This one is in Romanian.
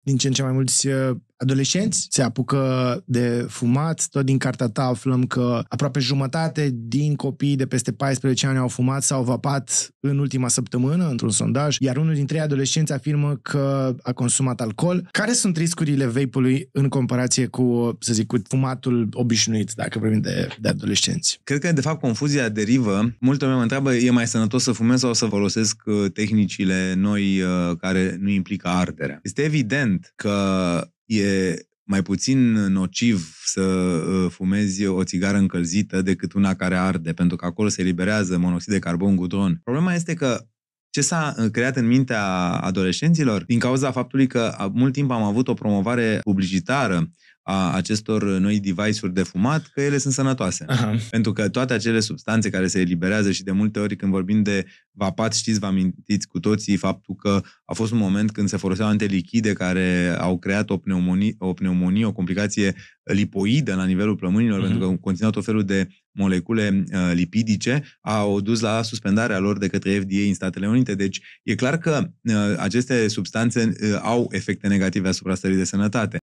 din ce în ce mai mulți adolescenți se apucă de fumat. Tot din cartea ta aflăm că aproape jumătate din copiii de peste 14 ani au fumat sau vapat în ultima săptămână, într-un sondaj, iar unul dintre ei adolescenți afirmă că a consumat alcool. Care sunt riscurile vape-ului în comparație cu, să zic, cu fumatul obișnuit, dacă vorbim de adolescenți? Cred că, de fapt, confuzia derivă. Multă lume mă întreabă, e mai sănătos să fumez sau să folosesc tehnicile noi care nu implică arderea? Este evident că e mai puțin nociv să fumezi o țigară încălzită decât una care arde, pentru că acolo se eliberează monoxid de carbon, gudron. Problema este că ce s-a creat în mintea adolescenților, din cauza faptului că mult timp am avut o promovare publicitară a acestor noi device-uri de fumat, că ele sunt sănătoase. Aha. Pentru că toate acele substanțe care se eliberează și de multe ori când vorbim de vapat, știți, vă amintiți cu toții faptul că a fost un moment când se foloseau antilichide care au creat o pneumonie, o complicație lipoidă la nivelul plămânilor, pentru că conțineau tot felul de molecule lipidice, au dus la suspendarea lor de către FDA în Statele Unite. Deci e clar că aceste substanțe au efecte negative asupra stării de sănătate.